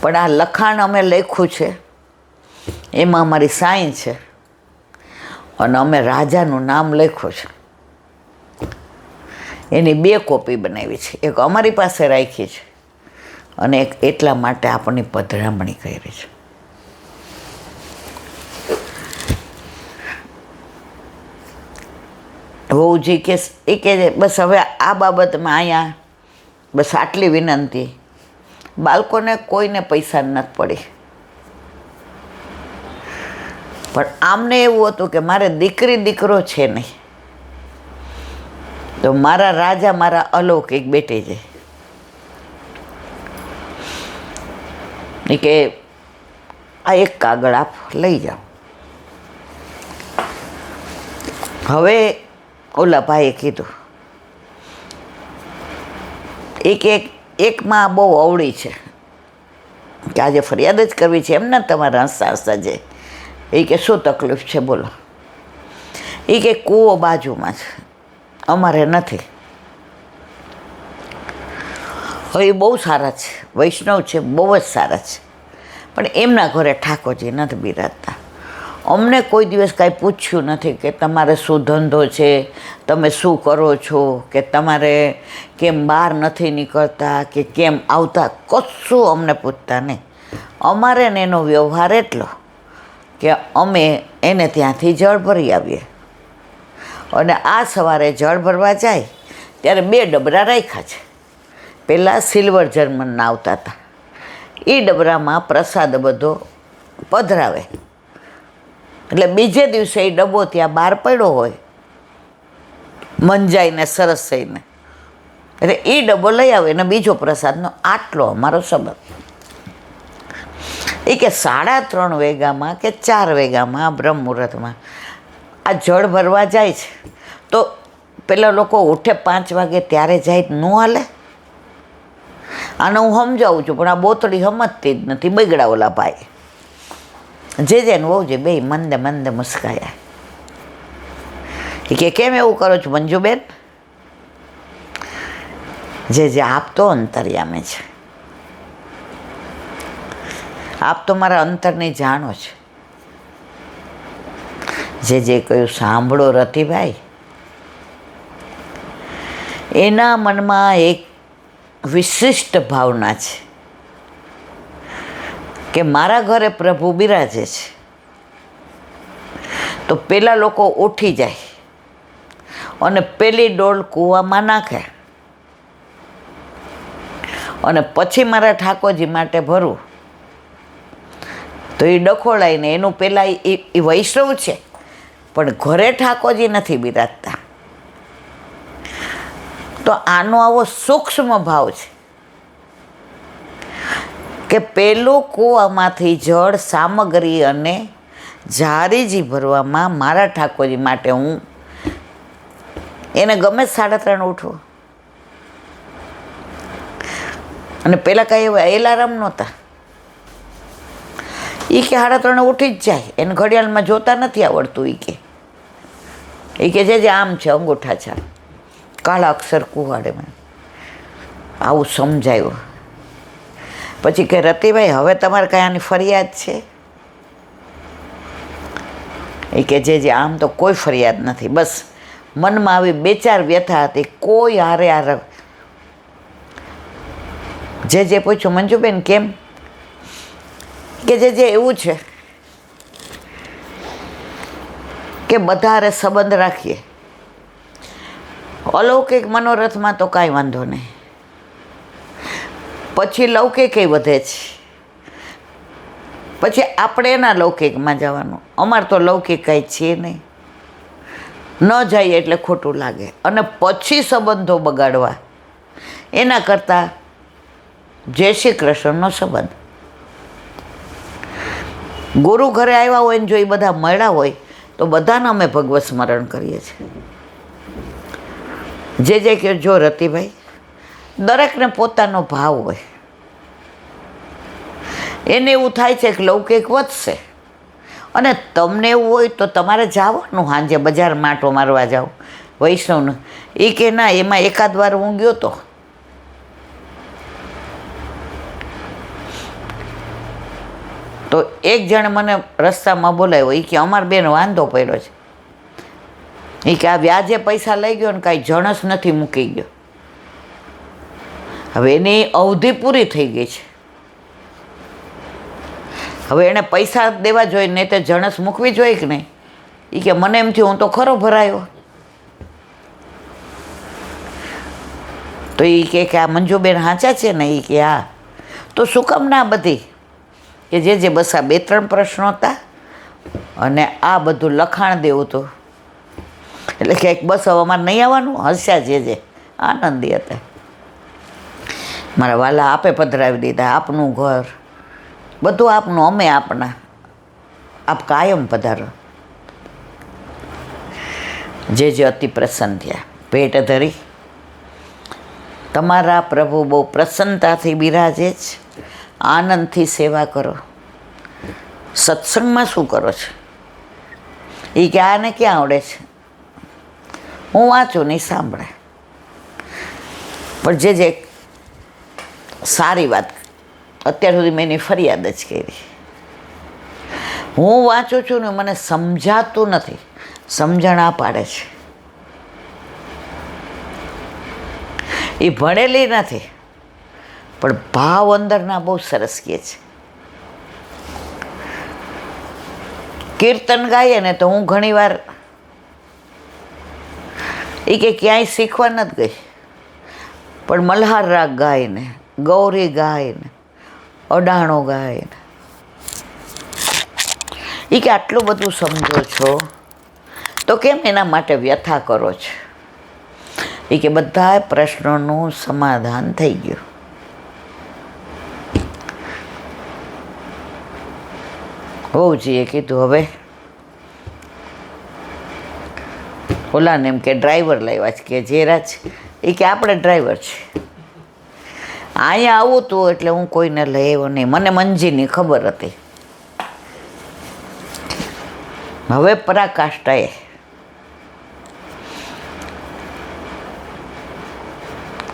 પણ આ લખાણ અમે લખ્યું છે એમાં અમારી સાઈ છે અને અમે રાજાનું નામ લખ્યું છે. એની 2 કોપી બનાવી છે, એક અમારી પાસે રાખી છે અને એક એટલા માટે આપણી પધરામણી કરી છે. વહુજી કે એ કે બસ હવે આ બાબતમાં અહીંયા બસ આટલી વિનંતી, બાળકોને કોઈને પૈસા નથી પડી, પણ આમને એવું હતું કે મારે દીકરી દીકરો છે નહીં, તો મારા રાજા મારા અલૌકિક બેટી છે એ કે આ એક કાગળ આપ લઈ જાઓ. હવે ઓલા ભાઈએ કીધું એકમાં બહુ અવળી છે કે આજે ફરિયાદ જ કરવી છે એમ ને તમારા હસતા હસતા જે એ કે શું તકલીફ છે બોલો. એ કે કૂવો બાજુમાં છે, અમારે નથી. હવે એ બહુ સારા છે, વૈષ્ણવ છે, બહુ જ સારા છે, પણ એમના ઘરે ઠાકોરજી નથી બિરાજતા. અમને કોઈ દિવસ કાંઈ પૂછ્યું નથી કે તમારે શું ધંધો છે, તમે શું કરો છો, કે તમારે કેમ બહાર નથી નીકળતા કે કેમ આવતા, કશું અમને પૂછતા નહીં. અમારે ને એનો વ્યવહાર એટલો કે અમે એને ત્યાંથી જળ ભરી આવીએ અને આ સવારે જળ ભરવા જાય ત્યારે 2 ડબરા રાખ્યા છે. પહેલાં સિલ્વર જર્મનના આવતા હતા, એ ડબરામાં પ્રસાદ બધો પધરાવે, એટલે બીજે દિવસે એ ડબ્બો ત્યાં બહાર પડ્યો હોય મંજાઈને સરસ થઈને, એટલે એ ડબ્બો લઈ આવે ને બીજો પ્રસાદનો આટલો અમારો સંબંધ. એ કે 3:30 વાગ્યામાં કે 4 વાગ્યામાં બ્રહ્મ મુહૂર્તમાં આ જળ ભરવા જાય છે, તો પેલા લોકો ઉઠે 5 વાગે ત્યારે જાય ન હાલે. આને હું સમજાવું છું પણ આ બોતડી સમજતી જ નથી, બગડા ઓલા ભાઈ જે ને બહુ જે બે મંદે મંદે મુસ્કાયા. એ કે કેમ એવું કરો છો મંજુબેન? જે આપ તો અંતર્યામી છે, આપ તો મારા અંતરની જાણો છે. જે કહ્યું સાંભળો રતિભાઈ, એના મનમાં એક વિશિષ્ટ ભાવના છે કે મારા ઘરે પ્રભુ બિરાજે છે, તો પેલા લોકો ઉઠી જાય અને પેલી ડોલ કૂવામાં નાખે અને પછી મારા ઠાકોરજી માટે ભરવું, તો એ ડખોળાઈને એનું પહેલાં એ વૈષ્ણવ છે પણ ઘરે ઠાકોરજી નથી બિરાજતા. તો આનો આવો સૂક્ષ્મ ભાવ છે કે પેલું કૂવામાંથી જળ સામગ્રી અને જારીજી ભરવામાં મારા ઠાકોરજી માટે હું એને ગમે 3:30 ઉઠવું. અને પહેલાં કાંઈ એવા એલાર્મ નહોતા, એ કે 3:30 ઉઠી જ જાય, એને ઘડિયાળમાં જોતા નથી આવડતું. એ કે જે આમ છે અંગૂઠા છે, કાળા અક્ષર કુવાડે. મને આવું સમજાયું. પછી કે રતિભાઈ હવે તમારે કાંઈ આની ફરિયાદ છે? એ કે જે આમ તો કોઈ ફરિયાદ નથી, બસ મનમાં આવી 2-4 વ્યથા હતી, કોઈ હારે જે પૂછ્યું મંજુબેન કેમ? કે જે એવું છે કે બધારે સંબંધ રાખીએ, અલૌકિક મનોરથમાં તો કાંઈ વાંધો નહીં, પછી લૌકિક વધે છે, પછી આપણે એના લૌકિકમાં જવાનું. અમારે તો લૌકિક કાંઈ છે નહીં, ન જાય એટલે ખોટું લાગે અને પછી સંબંધો બગાડવા એના કરતાં જય શ્રી કૃષ્ણનો સંબંધ. ગુરુ ઘરે આવ્યા હોય ને જો એ બધા મળ્યા હોય તો બધાને અમે ભગવત સ્મરણ કરીએ છીએ. જે કે જો રતિભાઈ, દરેકને પોતાનો ભાવ હોય, એને એવું થાય છે કે લૌકિક વધશે અને તમને એવું હોય તો તમારે જવાનું સાંજે બજાર માટો મારવા જાઓ વૈષ્ણવને. એ કે ના, એમાં એકાદ વાર હું ગયો તો તો એક જણે મને રસ્તામાં બોલાવ્યો, એ કે અમાર બેન વાંધો પડ્યો છે, એ કે આ વ્યાજે પૈસા લઈ ગયો ને કાંઈ જણસ નથી મૂકી ગયો. હવે એની અવધિ પૂરી થઈ ગઈ છે, હવે એણે પૈસા દેવા જોઈએ ને તે જણસ મૂકવી જોઈએ કે નહીં. એ કે મને એમ થયું હું તો ખરો ભરાયો. તો એ કે આ મંજુબેન સાચા છે ને? એ કે હા. તો શું કામ ના બધી કે જે બસ આ 2-3 પ્રશ્નો હતા અને આ બધું લખાણ દેવું હતું, એટલે કે બસ હવે અમારે નહીં આવવાનું. હસ્યા જે આનંદી હતા. મારા વાલા આપે પધરાવી દીધા, આપનું ઘર બધું આપનું, અમે આપના, આપ કાયમ પધારો. જે અતિ પ્રસન્ન થયા. ભેટ ધરી તમારા પ્રભુ બહુ પ્રસન્નતાથી બિરાજે છે, આનંદથી સેવા કરો. સત્સંગમાં શું કરો છો? એ કે આને ક્યાં આવડે છે, હું વાંચું નહીં સાંભળે. પણ જે સારી વાત, અત્યાર સુધી મેં એની ફરિયાદ જ કરી. હું વાંચું છું ને મને સમજાતું નથી, સમજણ આ પાડે છે. એ ભણેલી નથી પણ ભાવ અંદરના બહુ સરસ કહે છે. કીર્તન ગાઈએ ને તો હું ઘણીવાર એ કે ક્યાંય શીખવા નથી ગઈ, પણ મલ્હાર રાગ ગાઈને, ગૌરી ગાઈને, અડાણો ગાઈને, એ કે આટલું બધું સમજો છો તો કેમ એના માટે વ્યથા કરો છો? એ કે બધા પ્રશ્નોનું સમાધાન થઈ ગયું. વહુજીએ કીધું હવે ઓલાને એમ કે ડ્રાઈવર લાવ્યા છે, કે જેરાજ, એ કે આપણે ડ્રાઈવર છે. અહીંયા આવું તું એટલે હું કોઈને લઈ આવ્યો નહીં, મને મંજીની ખબર હતી. હવે પરાકાષ્ઠાએ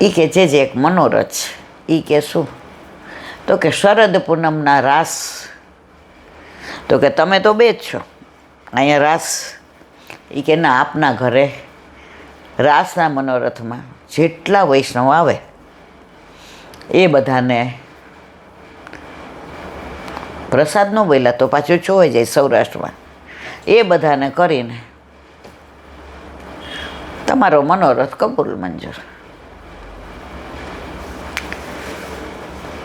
એ કે જે એક મનોરથ, એ કે શું? તો કે શરદ પૂનમના રાસ. તો કે તમે તો બે જ છો, અહીંયા રાસ. એ કે ના, આપના ઘરે રાસના મનોરથમાં જેટલા વૈષ્ણવ આવે એ બધાને પ્રસાદ ન બોલ્યા તો પાછું જોવાઈ જાય સૌરાષ્ટ્રમાં, એ બધાને કરીને તમારો મનોરથ કબૂલ મંજૂર.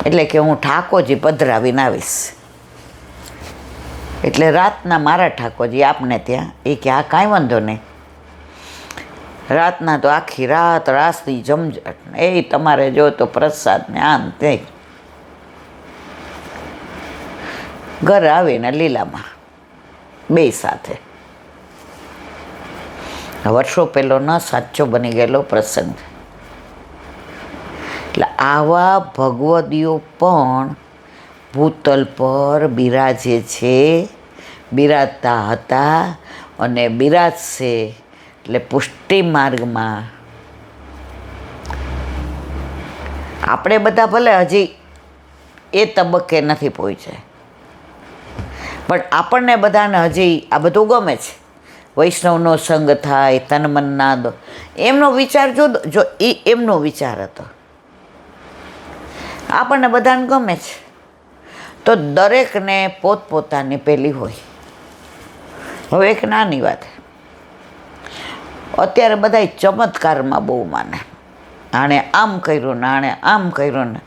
એટલે કે હું ઠાકોરજી પધરાવીને આવીશ. એટલે રાતના મારા ઠાકોરજી આપને ત્યાં, એ કે આ કાંઈ વાંધો નહીં, રાતના તો આખી રાત રાસની જમઝટ, એ તમારે જો તો પ્રસાદ ને આમ તે. ઘરે આવીને લીલામાં બે સાથે. વર્ષો પહેલો ન સાચો બની ગયેલો પ્રસંગ. એટલે આવા ભગવદીઓ પણ ભૂતલ પર બિરાજે છે, બિરાજતા હતા અને બિરાજશે. એટલે પુષ્ટિ માર્ગમાં આપણે બધા ભલે હજી એ તબક્કે નથી પહોંચ્યા, પણ આપણને બધાને હજી આ બધું ગમે છે. વૈષ્ણવનો સંગ થાય, તન મન નાદ, એમનો વિચાર જો એ એમનો વિચાર હતો, આપણને બધાને ગમે છે. તો દરેકને પોતપોતાની પેલી હોય. હવે એક નાની વાત, અત્યારે બધા ચમત્કારમાં બહુ માને, આણે આમ કર્યું ને આણે આમ કર્યું ને.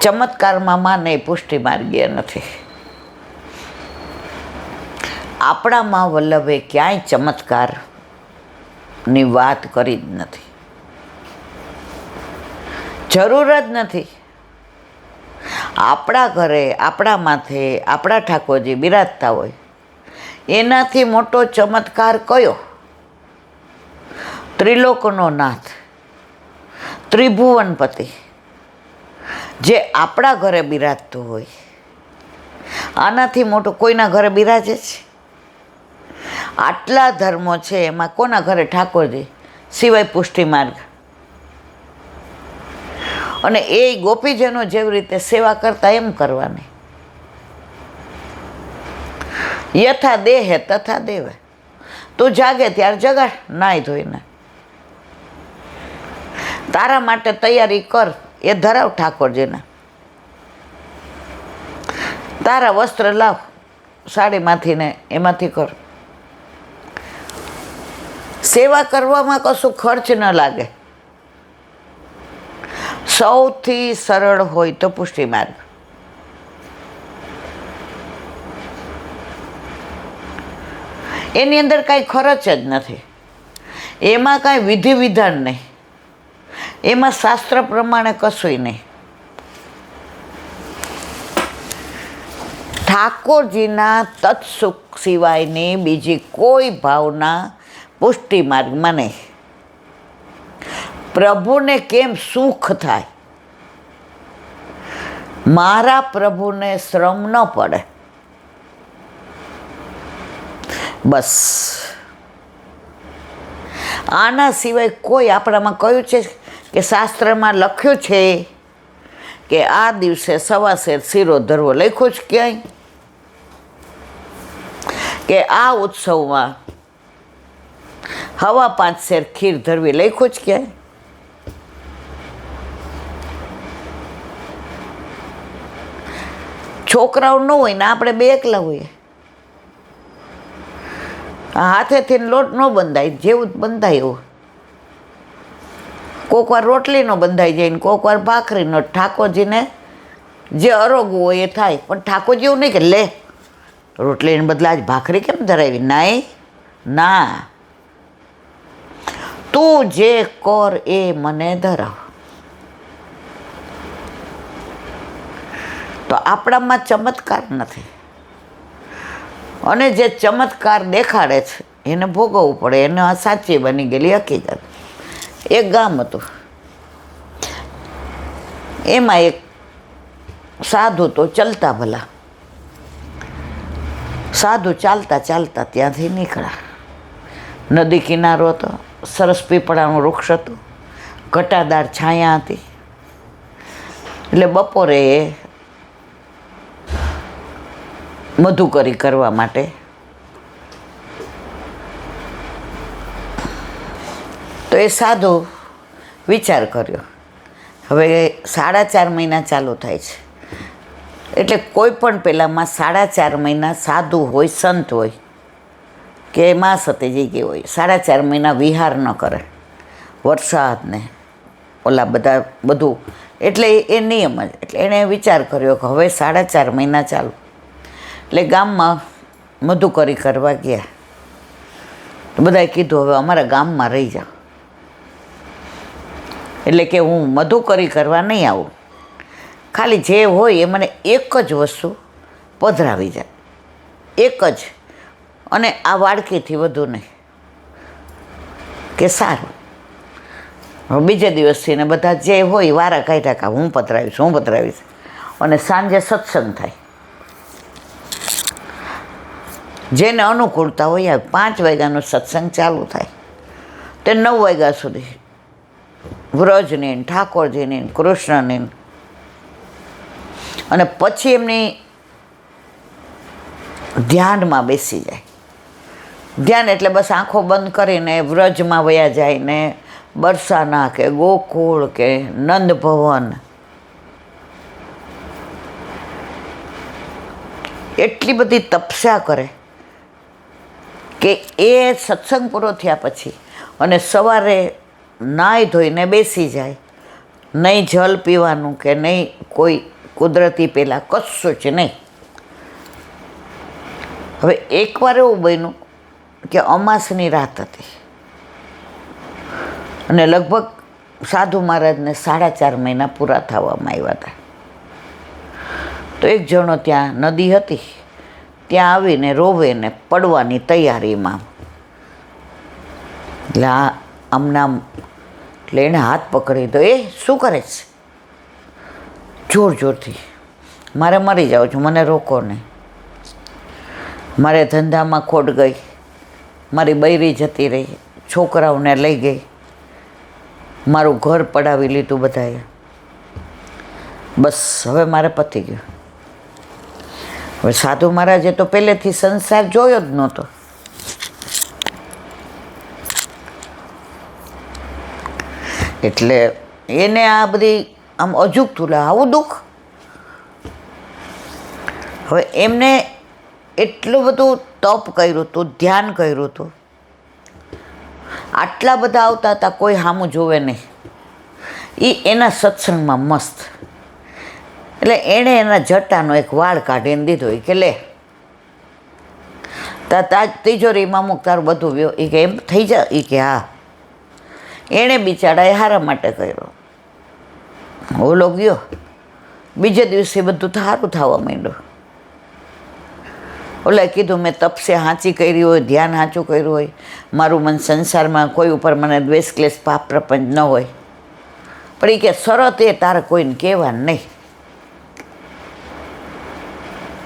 ચમત્કારમાં માને પુષ્ટિ માર્ગીય નથી. આપણામાં વલ્લભે ક્યાંય ચમત્કારની વાત કરી જ નથી, જરૂર જ નથી. આપણા ઘરે આપણા માથે આપણા ઠાકોરજી બિરાજતા હોય, એનાથી મોટો ચમત્કાર કયો? ત્રિલોકનો નાથ, ત્રિભુવનપતિ, જે આપણા ઘરે બિરાજતું હોય, આનાથી મોટો કોઈના ઘરે બિરાજે છે? આટલા ધર્મો છે, એમાં કોના ઘરે ઠાકોરજી સિવાય પુષ્ટિ માર્ગ? અને એ ગોપીજનો જેવી રીતે સેવા કરતા એમ કરવાની. યથા દેહે તથા દેવે. તું જાગે ત્યારે જગાડ નાહી ધોઈને. તારા માટે તૈયારી કર એ ધરાવ ઠાકોરજીને. તારા વસ્ત્ર લાવ સાડીમાંથી ને એમાંથી કર. સેવા કરવામાં કશું ખર્ચ ન લાગે. સૌથી સરળ હોય તો પુષ્ટિ માર્ગ. એની અંદર કાંઈ ખર્ચ જ નથી, એમાં કાંઈ વિધિ વિધાન નહીં, એમાં શાસ્ત્ર પ્રમાણે કશુંય નહીં. ઠાકોરજીના તત્સુખ સિવાયની બીજી કોઈ ભાવના પુષ્ટિ માર્ગમાં નહીં. પ્રભુને કેમ સુખ થાય, મારા પ્રભુને શ્રમ ન પડે, બસ. આના સિવાય કોઈ આપણામાં કહ્યું છે કે શાસ્ત્રમાં લખ્યું છે કે આ દિવસે સવા શેર શીરો ધરવો, લખ્યું જ ક્યાંય? કે આ ઉત્સવમાં 5.5 શેર ખીર ધરવી, લખ્યું જ ક્યાંય? છોકરાઓ ન હોય ને આપણે બે એકલા હોઈએ, હાથેથી લોટ ન બંધાય, જેવું જ બંધાય એવું. કોક વાર રોટલીનો બંધાઈ જાય ને કોક વાર ભાખરીનો. ઠાકોરજીને જે અરોગવું હોય એ થાય, પણ ઠાકોરજી એવું નહીં કે લે રોટલીને બદલે આજ ભાખરી કેમ ધરાવી. નાય ના, તું જે કર એ મને ધરાવ. તો આપણામાં ચમત્કાર નથી, અને જે ચમત્કાર દેખાડે છે એને ભોગવવું પડે. એને આ સાચી બની ગયેલી હકીકત. એક ગામ હતું, એમાં એક સાધુ તો ચાલતા ભલા. સાધુ ચાલતા ચાલતા ત્યાંથી નીકળ્યા. નદી કિનારો હતો, સરસ પીપળાનું વૃક્ષ હતું, ઘટાદાર છાયા હતી. એટલે બપોરે મધુકરી કરવા માટે તો એ સાધુ વિચાર કર્યો, હવે 4.5 મહિના ચાલુ થાય છે, એટલે કોઈ પણ પહેલાંમાં 4.5 મહિના સાધુ હોય, સંત હોય કે મા સતીજી કે હોય, 4.5 મહિના વિહાર ન કરે, વરસાદ ને ઓલા બધા બધું. એટલે એ નિયમ જ. એટલે એણે વિચાર કર્યો કે હવે 4.5 મહિના ચાલુ. એટલે ગામમાં મધુકરી કરવા ગયા. તો બધાએ કીધું હવે અમારા ગામમાં રહી જાઓ. એટલે કે હું મધુકરી કરવા નહીં આવું, ખાલી જે હોય એ મને એક જ વસ્તુ પધરાવી જાય, એક જ, અને આ વાડકીથી વધુ નહીં. કે સારું. હવે બીજે દિવસથી ને બધા જે હોય વારા કાઢ્યા કા હું પધરાવીશ. અને સાંજે સત્સંગ થાય, જેને અનુકૂળતા હોય. 5 વાગ્યાનો સત્સંગ ચાલુ થાય તે 9 વાગ્યા સુધી વ્રજની, ઠાકોરજીની, કૃષ્ણની. અને પછી એમની ધ્યાનમાં બેસી જાય. ધ્યાન એટલે બસ આંખો બંધ કરીને વ્રજમાં વયા જાય ને બરસાના કે ગોકુળ કે નંદ ભવન. એટલી બધી તપસ્યા કરે કે એ સત્સંગ પૂરો થયા પછી અને સવારે નાહી ધોઈને બેસી જાય. નહીં જલ પીવાનું કે નહીં કોઈ કુદરતી પહેલાં કશું જ નહીં. હવે એકવાર એવું બન્યું કે અમાસની રાત હતી અને લગભગ સાધુ મહારાજને 4.5 મહિના પૂરા થવામાં આવ્યા હતા. તો એક જણો ત્યાં નદી હતી, ત્યાં આવીને રોવે ને પડવાની તૈયારીમાં. એટલે આમનામ, એટલે એણે હાથ પકડી તો એ શું કરે છે? જોર જોરથી, મારે મરી જાઉં છું, મને રોકો નહીં, મારે ધંધામાં ખોટ ગઈ, મારી બૈરી જતી રહી, છોકરાઓને લઈ ગઈ, મારું ઘર પડાવી લીધું બધાએ, બસ હવે મારે પતી ગયું. હવે સાધુ મહારાજે તો પહેલેથી સંસાર જોયો જ નહોતો. એટલે એને આ બધી આમ અજુગતું લે આવું દુઃખ. હવે એમને એટલું બધું તપ કર્યું હતું, ધ્યાન કર્યું હતું, આટલા બધા આવતા હતા, કોઈ સામું જોવે નહીં. એ એના સત્સંગમાં મસ્ત. એટલે એણે એના જટાનો એક વાળ કાઢીને દીધો. એ કે લે તાજ તિજોરીમાં મૂક, તારું બધું વ્યો. એ કે એમ થઈ જાય? એ કે હા. એણે બિચારાએ હારા માટે કર્યો. ઓલો ગયો, બીજે દિવસે બધું સારું થવા માંડ્યું. ઓલા કીધું મેં તપસે હાંચી કરી હોય, ધ્યાન હાંચું કર્યું હોય, મારું મન સંસારમાં કોઈ ઉપર મને દ્વેષ ક્લેશ પાપ પ્રપંચ ન હોય, પણ એ કે શરત એ તારે કોઈને કહેવાનું નહીં.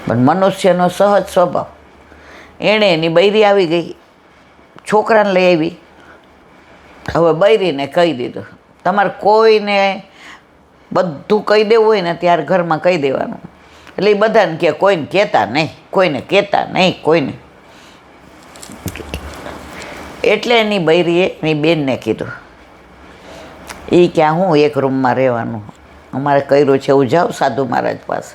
પણ મનુષ્યનો સહજ સ્વભાવ. એણે એની બૈરી આવી ગઈ, છોકરાને લઈ આવી. હવે બૈરીને કહી દીધું, તમારે કોઈને બધું કહી દેવું હોય ને ત્યારે ઘરમાં કહી દેવાનું. એટલે એ બધાને કહે કોઈને કહેતા નહીં, કોઈને કહેતા નહીં, કોઈને. એટલે એની બૈરીએ એની બેનને કીધું. એ ક્યાં હું એક રૂમમાં રહેવાનું, અમારે કર્યું છે એવું જાઓ સાધુ મહારાજ પાસે.